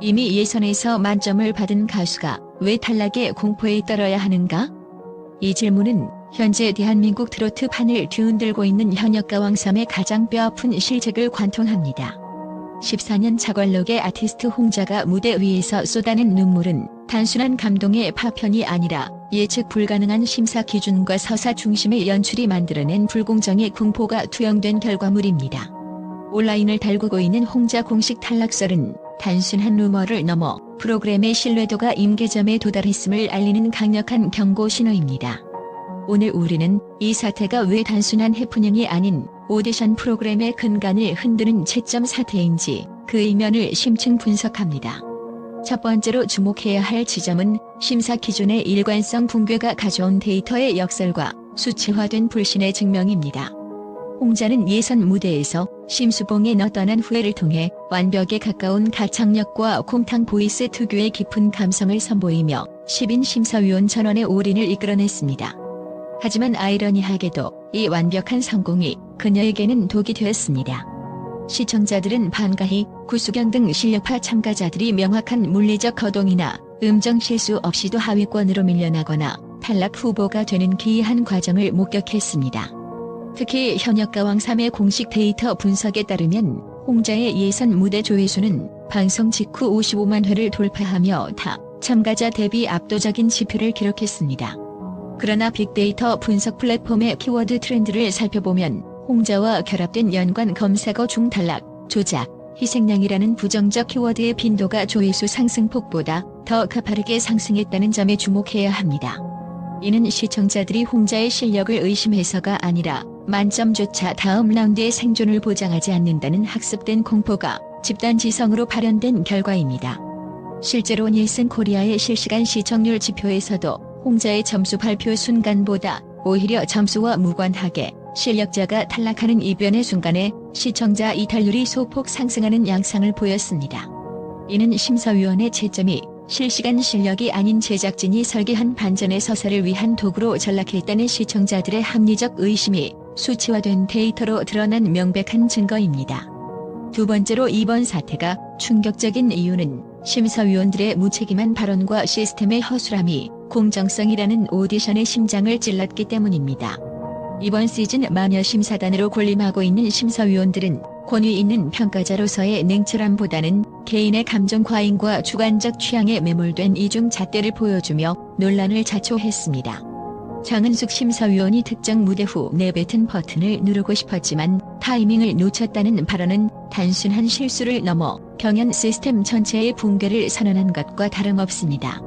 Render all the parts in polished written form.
이미 예선에서 만점을 받은 가수가 왜 탈락의 공포에 떨어야 하는가? 이 질문은 현재 대한민국 트로트판을 뒤흔들고 있는 현역가 왕삼의 가장 뼈아픈 실책을 관통합니다. 14년 자관록의 아티스트 홍자가 무대 위에서 쏟아낸 눈물은 단순한 감동의 파편이 아니라 예측 불가능한 심사 기준과 서사 중심의 연출이 만들어낸 불공정의 공포가 투영된 결과물입니다. 온라인을 달구고 있는 홍자 공식 탈락설은 단순한 루머를 넘어 프로그램의 신뢰도가 임계점에 도달했음을 알리는 강력한 경고 신호입니다. 오늘 우리는 이 사태가 왜 단순한 해프닝이 아닌 오디션 프로그램의 근간을 흔드는 채점 사태인지 그 이면을 심층 분석합니다. 첫 번째로 주목해야 할 지점은 심사 기준의 일관성 붕괴가 가져온 데이터의 역설과 수치화된 불신의 증명입니다. 홍자는 예선 무대에서 심수봉의 너 떠난 후회를 통해 완벽에 가까운 가창력과 콩탕 보이스 특유의 깊은 감성을 선보이며 10인 심사위원 전원의 올인을 이끌어냈습니다. 하지만 아이러니하게도 이 완벽한 성공이 그녀에게는 독이 되었습니다. 시청자들은 반가히 구수경 등 실력파 참가자들이 명확한 물리적 거동이나 음정 실수 없이도 하위권으로 밀려나거나 탈락 후보가 되는 기이한 과정을 목격했습니다. 특히 현역가 왕삼의 공식 데이터 분석에 따르면 홍자의 예선 무대 조회수는 방송 직후 55만 회를 돌파하며 타 참가자 대비 압도적인 지표를 기록했습니다. 그러나 빅데이터 분석 플랫폼의 키워드 트렌드를 살펴보면 홍자와 결합된 연관 검색어 중 탈락, 조작, 희생양이라는 부정적 키워드의 빈도가 조회수 상승폭보다 더 가파르게 상승했다는 점에 주목해야 합니다. 이는 시청자들이 홍자의 실력을 의심해서가 아니라 만점조차 다음 라운드의 생존을 보장하지 않는다는 학습된 공포가 집단지성으로 발현된 결과입니다. 실제로 닐슨 코리아의 실시간 시청률 지표에서도 홍자의 점수 발표 순간보다 오히려 점수와 무관하게 실력자가 탈락하는 이변의 순간에 시청자 이탈률이 소폭 상승하는 양상을 보였습니다. 이는 심사위원의 채점이 실시간 실력이 아닌 제작진이 설계한 반전의 서사를 위한 도구로 전락했다는 시청자들의 합리적 의심이 수치화된 데이터로 드러난 명백한 증거입니다. 두 번째로 이번 사태가 충격적인 이유는 심사위원들의 무책임한 발언과 시스템의 허술함이 공정성이라는 오디션의 심장을 찔렀기 때문입니다. 이번 시즌 마녀 심사단으로 군림하고 있는 심사위원들은 권위 있는 평가자로서의 냉철함보다는 개인의 감정 과잉과 주관적 취향에 매몰된 이중 잣대를 보여주며 논란을 자초했습니다. 장은숙 심사위원이 특정 무대 후 내뱉은 버튼을 누르고 싶었지만 타이밍을 놓쳤다는 발언은 단순한 실수를 넘어 경연 시스템 전체의 붕괴를 선언한 것과 다름없습니다.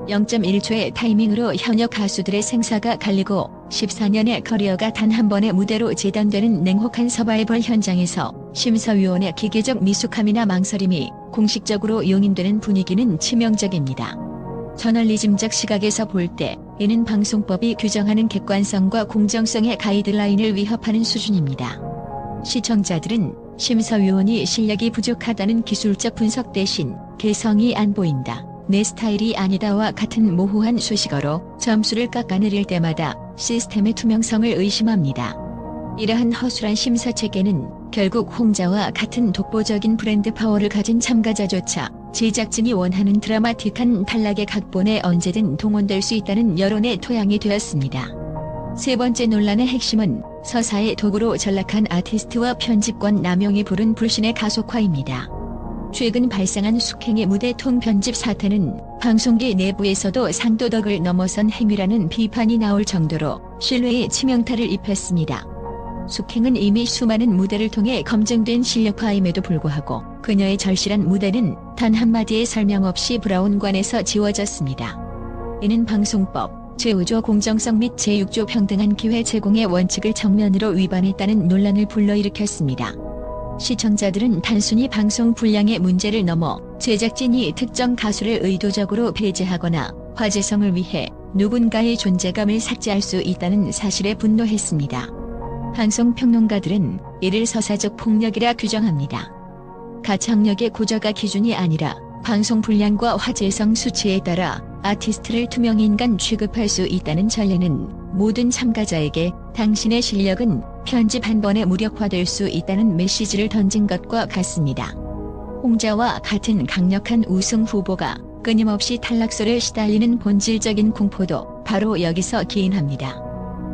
0.1초의 타이밍으로 현역 가수들의 생사가 갈리고 14년의 커리어가 단 한 번의 무대로 재단되는 냉혹한 서바이벌 현장에서 심사위원의 기계적 미숙함이나 망설임이 공식적으로 용인되는 분위기는 치명적입니다. 저널리즘적 시각에서 볼 때 이는 방송법이 규정하는 객관성과 공정성의 가이드라인을 위협하는 수준입니다. 시청자들은 심사위원이 실력이 부족하다는 기술적 분석 대신 개성이 안 보인다, 내 스타일이 아니다와 같은 모호한 수식어로 점수를 깎아내릴 때마다 시스템의 투명성을 의심합니다. 이러한 허술한 심사 체계는 결국 홍자와 같은 독보적인 브랜드 파워를 가진 참가자조차 제작진이 원하는 드라마틱한 탈락의 각본에 언제든 동원될 수 있다는 여론의 토양이 되었습니다. 세 번째 논란의 핵심은 서사의 도구로 전락한 아티스트와 편집권 남용이 부른 불신의 가속화입니다. 최근 발생한 숙행의 무대 통편집 사태는 방송계 내부에서도 상도덕을 넘어선 행위라는 비판이 나올 정도로 신뢰에 치명타를 입혔습니다. 숙행은 이미 수많은 무대를 통해 검증된 실력파임에도 불구하고 그녀의 절실한 무대는 단 한마디의 설명 없이 브라운관에서 지워졌습니다. 이는 방송법 제5조 공정성 및 제6조 평등한 기회 제공의 원칙을 정면으로 위반했다는 논란을 불러일으켰습니다. 시청자들은 단순히 방송 분량의 문제를 넘어 제작진이 특정 가수를 의도적으로 배제하거나 화제성을 위해 누군가의 존재감을 삭제할 수 있다는 사실에 분노했습니다. 방송평론가들은 이를 서사적 폭력이라 규정합니다. 가창력의 고저가 기준이 아니라 방송 분량과 화제성 수치에 따라 아티스트를 투명인간 취급할 수 있다는 전례는 모든 참가자에게 당신의 실력은 편집 한 번에 무력화될 수 있다는 메시지를 던진 것과 같습니다. 홍자와 같은 강력한 우승 후보가 끊임없이 탈락설에 시달리는 본질적인 공포도 바로 여기서 기인합니다.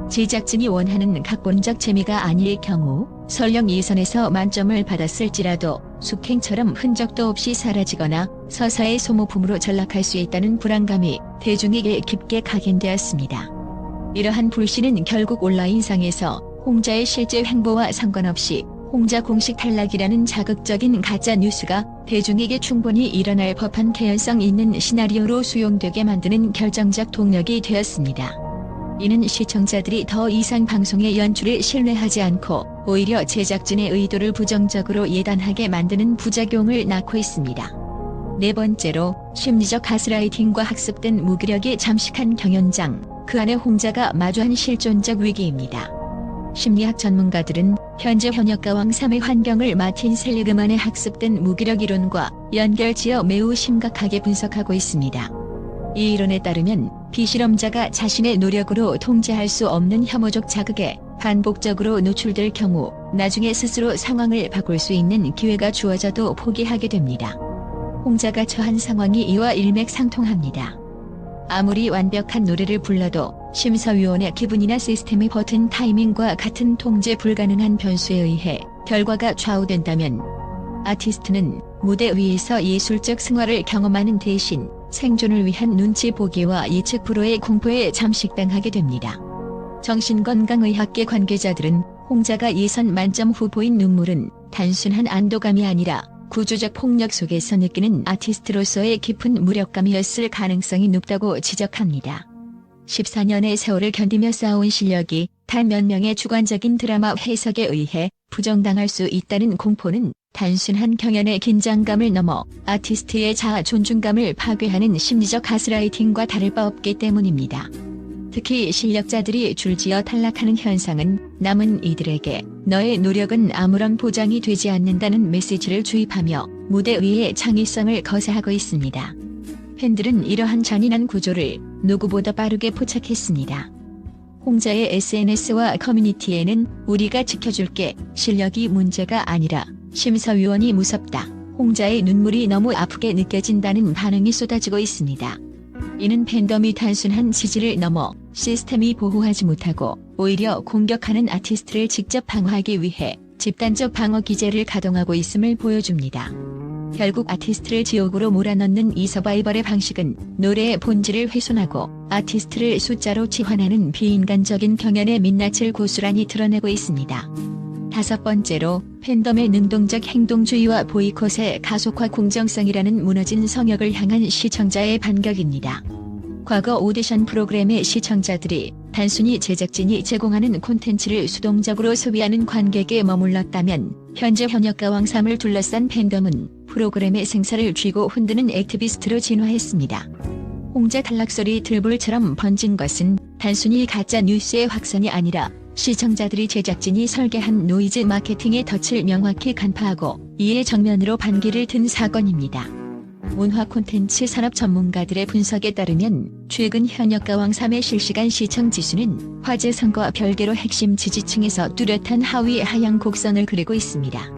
제작진이 원하는 각본적 재미가 아닐 경우 설령 예선에서 만점을 받았을지라도 숙행처럼 흔적도 없이 사라지거나 서사의 소모품으로 전락할 수 있다는 불안감이 대중에게 깊게 각인되었습니다. 이러한 불신은 결국 온라인상에서 홍자의 실제 행보와 상관없이 홍자 공식 탈락이라는 자극적인 가짜 뉴스가 대중에게 충분히 일어날 법한 개연성 있는 시나리오로 수용되게 만드는 결정적 동력이 되었습니다. 이는 시청자들이 더 이상 방송의 연출을 신뢰하지 않고 오히려 제작진의 의도를 부정적으로 예단하게 만드는 부작용을 낳고 있습니다. 네 번째로, 심리적 가스라이팅과 학습된 무기력이 잠식한 경연장, 그 안에 홍자가 마주한 실존적 위기입니다. 심리학 전문가들은 현재 현역가 왕3의 환경을 마틴 셀리그만의 학습된 무기력 이론과 연결지어 매우 심각하게 분석하고 있습니다. 이 이론에 따르면 비실험자가 자신의 노력으로 통제할 수 없는 혐오적 자극에 반복적으로 노출될 경우 나중에 스스로 상황을 바꿀 수 있는 기회가 주어져도 포기하게 됩니다. 홍자가 처한 상황이 이와 일맥상통합니다. 아무리 완벽한 노래를 불러도 심사위원의 기분이나 시스템의 버튼 타이밍과 같은 통제 불가능한 변수에 의해 결과가 좌우된다면 아티스트는 무대 위에서 예술적 승화를 경험하는 대신 생존을 위한 눈치 보기와 예측 불허의 공포에 잠식당하게 됩니다. 정신건강의학계 관계자들은 홍자가 예선 만점 후보인 눈물은 단순한 안도감이 아니라 구조적 폭력 속에서 느끼는 아티스트로서의 깊은 무력감이었을 가능성이 높다고 지적합니다. 14년의 세월을 견디며 쌓아온 실력이 단 몇 명의 주관적인 드라마 해석에 의해 부정당할 수 있다는 공포는 단순한 경연의 긴장감을 넘어 아티스트의 자아 존중감을 파괴하는 심리적 가스라이팅과 다를 바 없기 때문입니다. 특히 실력자들이 줄지어 탈락하는 현상은 남은 이들에게 너의 노력은 아무런 보장이 되지 않는다는 메시지를 주입하며 무대 위의 창의성을 거세하고 있습니다. 팬들은 이러한 잔인한 구조를 누구보다 빠르게 포착했습니다. 홍자의 SNS와 커뮤니티에는 우리가 지켜줄게, 실력이 문제가 아니라 심사위원이 무섭다, 홍자의 눈물이 너무 아프게 느껴진다는 반응이 쏟아지고 있습니다. 이는 팬덤이 단순한 지지를 넘어 시스템이 보호하지 못하고 오히려 공격하는 아티스트를 직접 방어하기 위해 집단적 방어 기제를 가동하고 있음을 보여줍니다. 결국 아티스트를 지옥으로 몰아넣는 이 서바이벌의 방식은 노래의 본질을 훼손하고 아티스트를 숫자로 치환하는 비인간적인 경연의 민낯을 고스란히 드러내고 있습니다. 다섯 번째로, 팬덤의 능동적 행동주의와 보이콧의 가속화 공정성이라는 무너진 성역을 향한 시청자의 반격입니다. 과거 오디션 프로그램의 시청자들이 단순히 제작진이 제공하는 콘텐츠를 수동적으로 소비하는 관객에 머물렀다면 현재 현역가 왕3을 둘러싼 팬덤은 프로그램의 생사를 쥐고 흔드는 액티비스트로 진화했습니다. 홍자 탈락설이 들불처럼 번진 것은 단순히 가짜 뉴스의 확산이 아니라 시청자들이 제작진이 설계한 노이즈 마케팅의 덫을 명확히 간파하고 이에 정면으로 반기를 든 사건입니다. 문화 콘텐츠 산업 전문가들의 분석에 따르면 최근 현역가 왕3의 실시간 시청 지수는 화제성과 별개로 핵심 지지층에서 뚜렷한 하위 하향 곡선을 그리고 있습니다.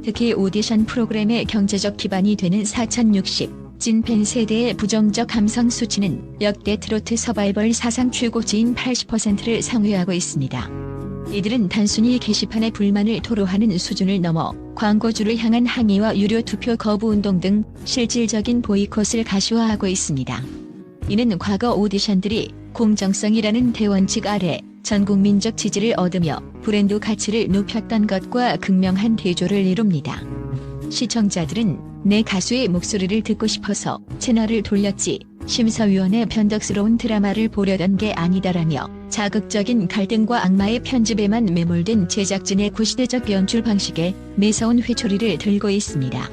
특히 오디션 프로그램의 경제적 기반이 되는 4060 찐팬 세대의 부정적 감성 수치는 역대 트로트 서바이벌 사상 최고치인 80%를 상회하고 있습니다. 이들은 단순히 게시판에 불만을 토로하는 수준을 넘어 광고주를 향한 항의와 유료 투표 거부 운동 등 실질적인 보이콧을 가시화하고 있습니다. 이는 과거 오디션들이 공정성이라는 대원칙 아래 전국민적 지지를 얻으며 브랜드 가치를 높였던 것과 극명한 대조를 이룹니다. 시청자들은 내 가수의 목소리를 듣고 싶어서 채널을 돌렸지 심사위원의 변덕스러운 드라마를 보려던 게 아니다라며 자극적인 갈등과 악마의 편집에만 매몰된 제작진의 구시대적 연출 방식에 매서운 회초리를 들고 있습니다.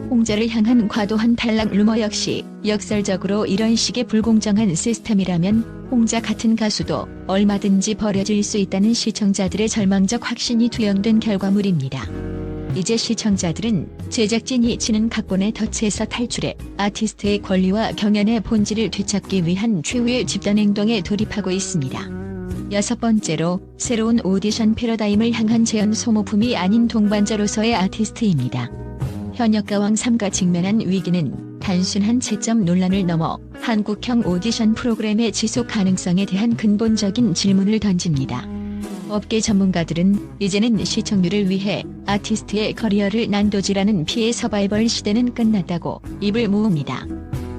홍자를 향한 과도한 탈락 루머 역시 역설적으로 이런 식의 불공정한 시스템이라면 홍자 같은 가수도 얼마든지 버려질 수 있다는 시청자들의 절망적 확신이 투영된 결과물입니다. 이제 시청자들은 제작진이 치는 각본의 덫에서 탈출해 아티스트의 권리와 경연의 본질을 되찾기 위한 최후의 집단행동에 돌입하고 있습니다. 여섯 번째로, 새로운 오디션 패러다임을 향한 재현 소모품이 아닌 동반자로서의 아티스트입니다. 현역가왕 3가 직면한 위기는 단순한 채점 논란을 넘어 한국형 오디션 프로그램의 지속 가능성에 대한 근본적인 질문을 던집니다. 업계 전문가들은 이제는 시청률을 위해 아티스트의 커리어를 난도질하는 피해 서바이벌 시대는 끝났다고 입을 모읍니다.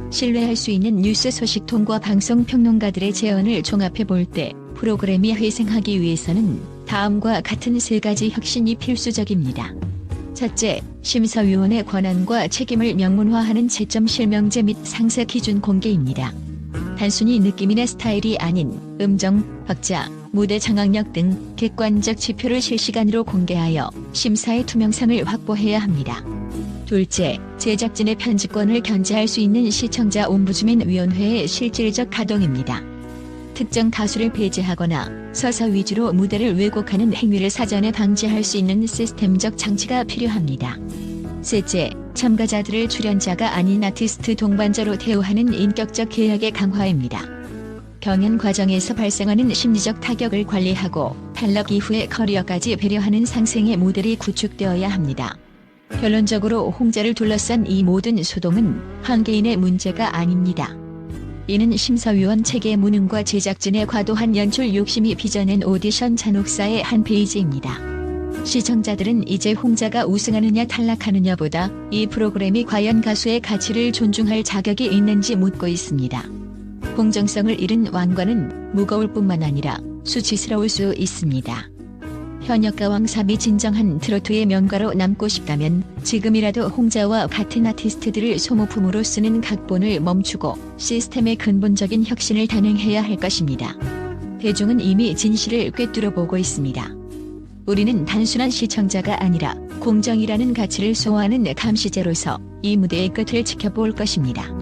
신뢰할 수 있는 뉴스 소식통과 방송 평론가들의 제언을 종합해 볼 때 프로그램이 회생하기 위해서는 다음과 같은 세 가지 혁신이 필수적입니다. 첫째, 심사위원의 권한과 책임을 명문화하는 채점 실명제 및 상세 기준 공개입니다. 단순히 느낌이나 스타일이 아닌 음정, 박자, 무대 장악력 등 객관적 지표를 실시간으로 공개하여 심사의 투명성을 확보해야 합니다. 둘째, 제작진의 편집권을 견제할 수 있는 시청자 옴부즈맨 위원회의 실질적 가동입니다. 특정 가수를 배제하거나 서사 위주로 무대를 왜곡하는 행위를 사전에 방지할 수 있는 시스템적 장치가 필요합니다. 셋째, 참가자들을 출연자가 아닌 아티스트 동반자로 대우하는 인격적 계약의 강화입니다. 경연 과정에서 발생하는 심리적 타격을 관리하고 탈락 이후의 커리어까지 배려하는 상생의 모델이 구축되어야 합니다. 결론적으로 홍자를 둘러싼 이 모든 소동은 한 개인의 문제가 아닙니다. 이는 심사위원 체계의 무능과 제작진의 과도한 연출 욕심이 빚어낸 오디션 잔혹사의 한 페이지입니다. 시청자들은 이제 홍자가 우승하느냐 탈락하느냐보다 이 프로그램이 과연 가수의 가치를 존중할 자격이 있는지 묻고 있습니다. 공정성을 잃은 왕관은 무거울 뿐만 아니라 수치스러울 수 있습니다. 현역가왕 3이 진정한 트로트의 명가로 남고 싶다면 지금이라도 홍자와 같은 아티스트들을 소모품으로 쓰는 각본을 멈추고 시스템의 근본적인 혁신을 단행해야 할 것입니다. 대중은 이미 진실을 꿰뚫어 보고 있습니다. 우리는 단순한 시청자가 아니라 공정이라는 가치를 소화하는 감시제로서 이 무대의 끝을 지켜볼 것입니다.